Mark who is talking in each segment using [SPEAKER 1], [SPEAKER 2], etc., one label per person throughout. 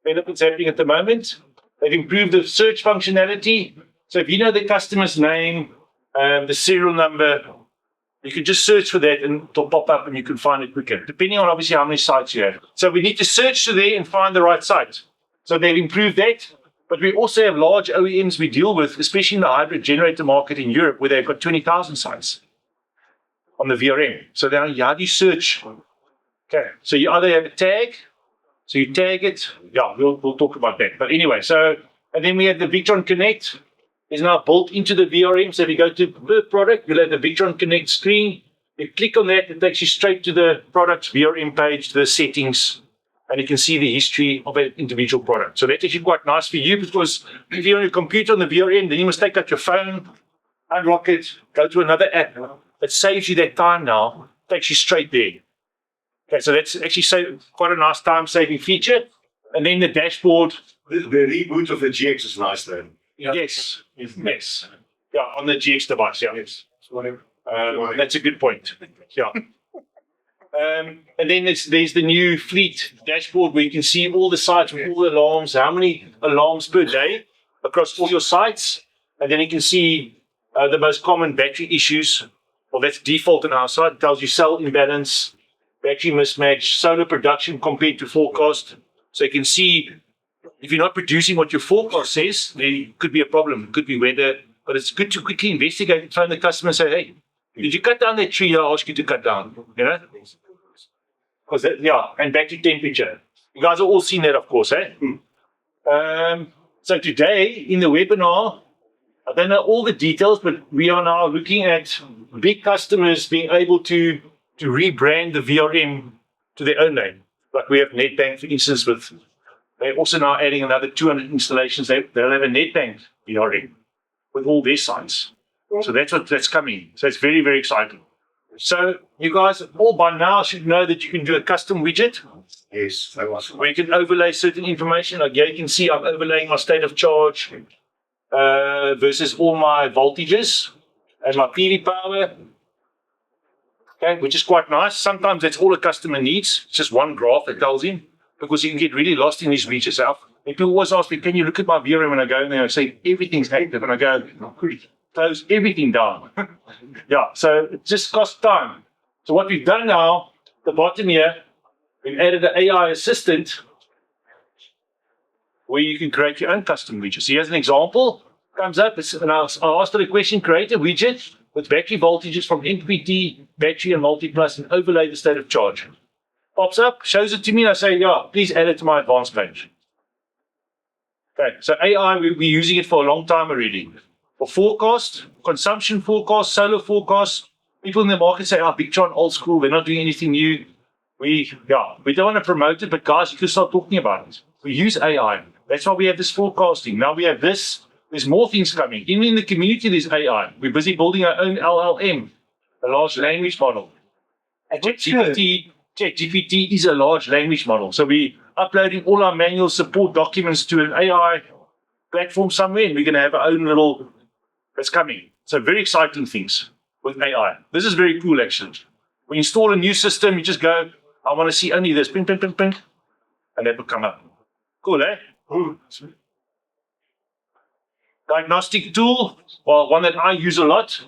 [SPEAKER 1] developments happening at the moment. They've improved the search functionality. So if you know the customer's name, the serial number, you can just search for that and it'll pop up and you can find it quicker, depending on obviously how many sites you have. So we need to search to there and find the right site. So they've improved that. But we also have large OEMs we deal with, especially in the hybrid generator market in Europe, where they've got 20,000 sites on the VRM. So now how do you search? Okay, so you either have a tag, so you tag it. Yeah, we'll talk about that. But anyway, and then we have the Victron Connect. Is now built into the VRM. So if you go to per product, you'll have the Victron Connect screen. You click on that, it takes you straight to the product's VRM page, the settings, and you can see the history of an individual product. So that's actually quite nice for you, because if you're on your computer on the VRM, then you must take out your phone, unlock it, go to another app. It saves you that time now, takes you straight there. Okay, so that's actually quite a nice time-saving feature. And then the dashboard.
[SPEAKER 2] The reboot of the GX is nice then.
[SPEAKER 1] Yeah. Yes. Yeah, on the GX device, yeah.
[SPEAKER 2] Yes.
[SPEAKER 1] That's a good point. Yeah. And then there's the new fleet dashboard where you can see all the sites with all the alarms, how many alarms per day across all your sites. And then you can see the most common battery issues. Well, that's default on our side. It tells you cell imbalance, battery mismatch, solar production compared to forecast. So you can see if you're not producing what your forecast says, there could be a problem. It could be weather. But it's good to quickly investigate and phone the customer and say, hey, did you cut down that tree I asked you to cut down? You know? Because and battery temperature. You guys have all seen that, of course, eh? So today in the webinar, I don't know all the details, but we are now looking at big customers being able to rebrand the VRM to their own name. Like we have Nedbank, for instance, they're also now adding another 200 installations. They'll have a Nedbank VRM with all their sites. So that's coming. So it's very, very exciting. So you guys all by now should know that you can do a custom widget.
[SPEAKER 2] Yes, that was.
[SPEAKER 1] Where you can overlay certain information. Like here you can see I'm overlaying my state of charge versus all my voltages and my PV power. Okay, which is quite nice. Sometimes that's all a customer needs. It's just one graph that tells him, because you can get really lost in these widgets. And people always ask me, can you look at my VRM? And I go in there and say, everything's active. And I go, close everything down. Yeah, so it just costs time. So what we've done now, the bottom here, we've added an AI assistant where you can create your own custom widget. So here's an example. Comes up, and I asked it a question, create a widget with battery voltages from MPPT, battery and multi-plus, and overlay the state of charge. Pops up, shows it to me, and I say, yeah, please add it to my advanced page. Okay, so AI, we're using it for a long time already. For forecast, consumption forecast, solar forecast, people in the market say, Victron, old school, they're not doing anything new. We don't want to promote it, but guys, you can start talking about it. We use AI. That's why we have this forecasting. Now we have this. There's more things coming. Even in the community, there's AI. We're busy building our own LLM, a large language model. ChatGPT is a large language model. So we're uploading all our manual support documents to an AI platform somewhere, and we're going to have our own little, that's coming. So very exciting things with AI. This is very cool, actually. When you install a new system, you just go, I want to see only this, ping, ping, ping, ping, and that will come up. Cool, eh? Diagnostic Tool, well, one that I use a lot.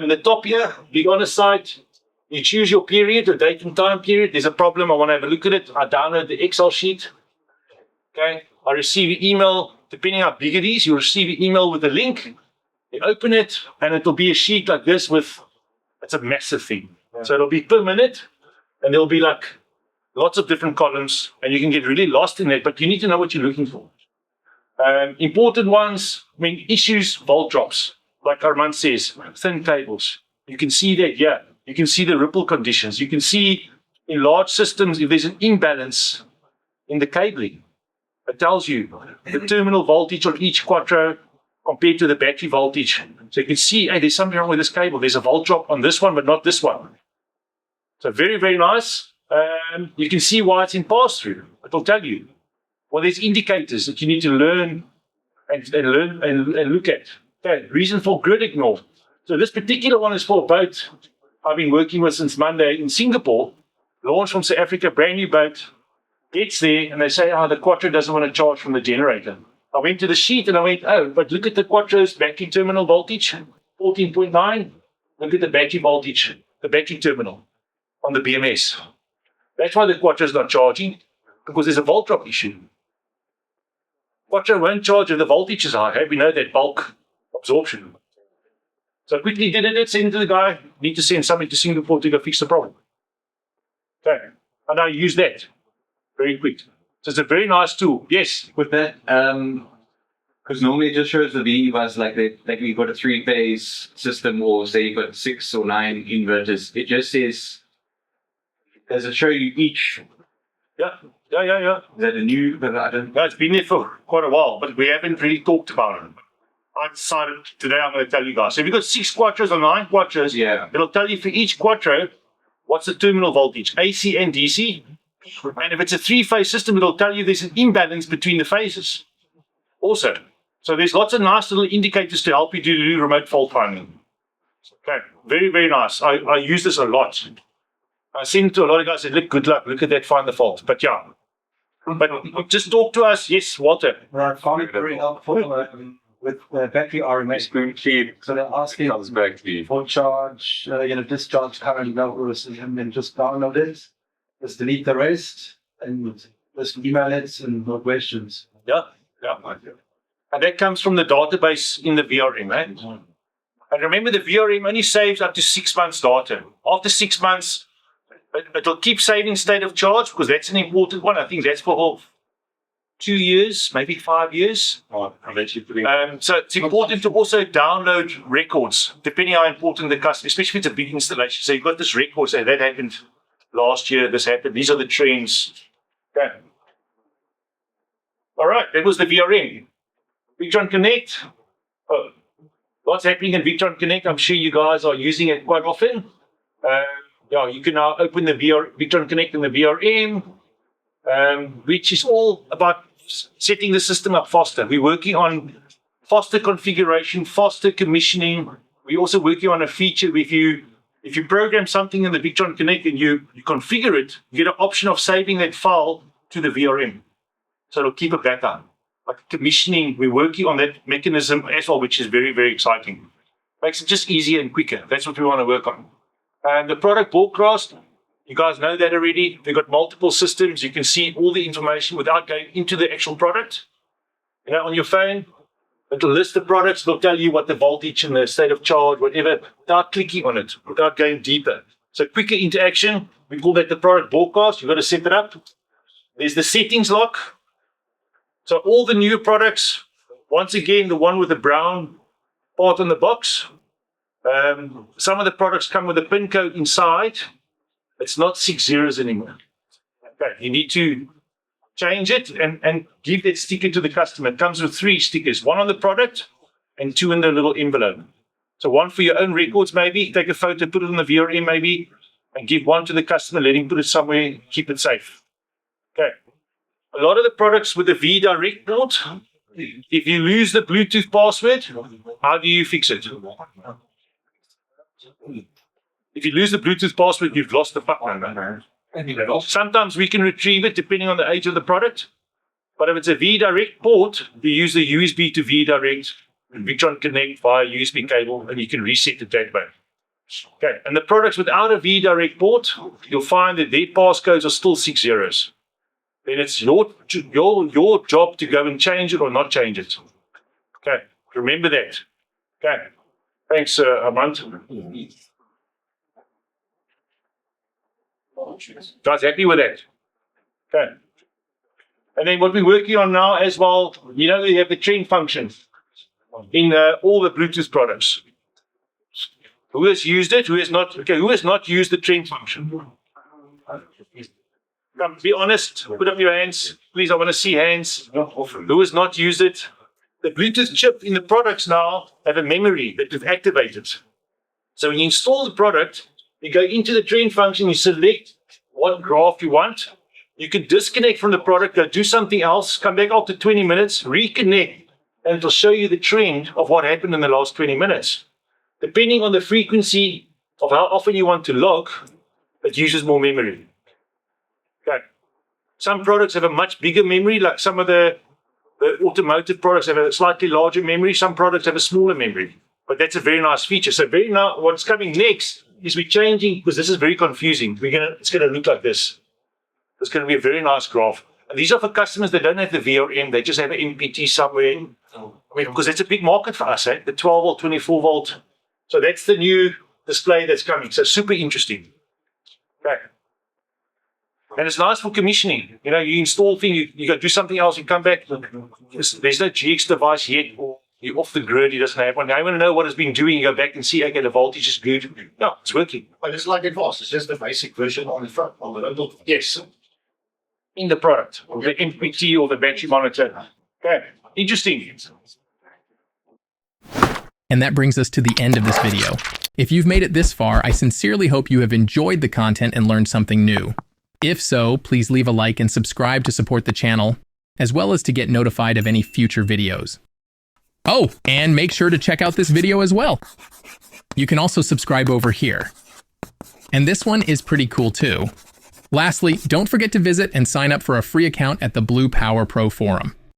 [SPEAKER 1] In the top here, big on the side, you choose your period, the date and time period. There's a problem, I want to have a look at it. I download the Excel sheet. Okay, I receive an email. Depending how big it is, you'll receive an email with a link. You open it, and it'll be a sheet like this with, it's a massive thing. Yeah. So it'll be per minute, and there'll be like lots of different columns, and you can get really lost in it, but you need to know what you're looking for. Important ones, issues, volt drops. Like Armand says, thin cables. You can see that, yeah. You can see the ripple conditions. You can see in large systems if there's an imbalance in the cabling. It tells you the terminal voltage on each quattro compared to the battery voltage. So you can see, hey, there's something wrong with this cable. There's a volt drop on this one, but not this one. So very, very nice. You can see why it's in pass-through. It will tell you. Well, there's indicators that you need to learn and look at. Okay, reason for grid ignore. So this particular one is for a boat I've been working with since Monday in Singapore. Launched from South Africa, brand new boat. Gets there and they say, the Quattro doesn't want to charge from the generator. I went to the sheet and I went, but look at the Quattro's battery terminal voltage, 14.9. Look at the battery voltage, the battery terminal on the BMS. That's why the Quattro is not charging, because there's a volt drop issue. Quattro won't charge if the voltage is high. We know that bulk absorption. So I quickly did it, send it to the guy, need to send something to Singapore to go fix the problem. Okay, and I use that very quick. So it's a very nice tool. Yes.
[SPEAKER 3] With that, because normally it just shows the V bus like you've got a 3-phase system, or say you've got 6 or 9 inverters. It just says, does it show you each?
[SPEAKER 1] Yeah.
[SPEAKER 3] Is that a new? I don't.
[SPEAKER 1] No, it's been there for quite a while, but we haven't really talked about it. I decided today I'm going to tell you guys. So if you've got 6 Quattros or 9 Quattros, it'll tell you for each Quattro what's the terminal voltage, AC and DC. And if it's a 3-phase system, it'll tell you there's an imbalance between the phases. Also, so there's lots of nice little indicators to help you do remote fault finding. Okay, very, very nice. I use this a lot. I send it to a lot of guys and say, look, good luck, look at that, find the fault. But yeah, but just talk to us. Yes, Walter.
[SPEAKER 4] I found it very helpful with battery RMS. So they're asking for charge, discharge current levels, and then just download it, just delete the rest, and just email it and no questions.
[SPEAKER 1] Yeah. And that comes from the database in the VRM. Eh? And remember, the VRM only saves up to 6 months data. After 6 months, it'll keep saving state of charge, because that's an important one. I think that's for 2 years, maybe 5 years. So it's important to also download records, depending how important the customer, especially if it's a big installation. So you've got this record, say that happened last year, this happened, these are the trends. Okay. All right, that was the VRM. Victron Connect. What's happening in Victron Connect? I'm sure you guys are using it quite often. You can now open the Victron Connect in the VRM, which is all about setting the system up faster. We're working on faster configuration, faster commissioning. We're also working on a feature if you program something in the Victron Connect and you configure it, you get an option of saving that file to the VRM. So it'll keep a backup. Like commissioning, we're working on that mechanism as well, which is very, very exciting. Makes it just easier and quicker. That's what we want to work on. And the product broadcast, you guys know that already. They've got multiple systems. You can see all the information without going into the actual product. On your phone, it'll list the products. It'll tell you what the voltage and the state of charge, whatever, without clicking on it, without going deeper. So quicker interaction. We call that the product broadcast. You've got to set it up. There's the settings lock. So all the new products, once again, the one with the brown part on the box. Some of the products come with a pin code inside. It's not 6 zeros anymore. Okay, you need to change it and give that sticker to the customer. It comes with 3 stickers, 1 on the product and 2 in the little envelope. So 1 for your own records, maybe. Take a photo, put it on the VRM, maybe, and give 1 to the customer. Let him put it somewhere, keep it safe. Okay. A lot of the products with the V-Direct port, if you lose the Bluetooth password, how do you fix it? If you lose the Bluetooth password, you've lost the fuck number. Sometimes we can retrieve it depending on the age of the product. But if it's a V-Direct port, you use the USB to V-Direct and Victron Connect via USB cable, and you can reset the database. Okay, and the products without a V-Direct port, you'll find that their passcodes are still 6 zeros. Then it's your job to go and change it or not change it. Okay, remember that. Okay, thanks, Armand. Guys, happy with that? Okay. And then what we're working on now as well, we have the trend function in all the Bluetooth products. Who has used it? Who has not? Okay, who has not used the trend function? Come, be honest. Put up your hands. Please, I want to see hands. Who has not used it? The Bluetooth chip in the products now have a memory that we've activated. So when you install the product, you go into the trend function, you select what graph you want. You can disconnect from the product, go do something else, come back after 20 minutes, reconnect, and it'll show you the trend of what happened in the last 20 minutes. Depending on the frequency of how often you want to log, it uses more memory. Okay. Some products have a much bigger memory, like some of the automotive products have a slightly larger memory. Some products have a smaller memory. But that's a very nice feature. So what's coming next is we're changing, because this is very confusing. It's gonna look like this. It's gonna be a very nice graph. And these are for customers that don't have the VRM, they just have an MPT somewhere. I mean, because it's a big market for us, the 12 volt, 24 volt. So that's the new display that's coming. So super interesting. Okay. And it's nice for commissioning. You know, you install things, you go do something else, you come back. There's no GX device yet, or you're off the grid, he doesn't have one. I want to know what it's been doing. You go back and see, okay, the voltage is good. No, it's working.
[SPEAKER 2] But it's like advanced. It's just the basic version on the front, on the bundle.
[SPEAKER 1] Yes. In the product, or the MPT or the battery monitor. Okay, interesting.
[SPEAKER 5] And that brings us to the end of this video. If you've made it this far, I sincerely hope you have enjoyed the content and learned something new. If so, please leave a like and subscribe to support the channel, as well as to get notified of any future videos. Oh, and make sure to check out this video as well. You can also subscribe over here. And this one is pretty cool too. Lastly, don't forget to visit and sign up for a free account at the Blue Power Pro Forum.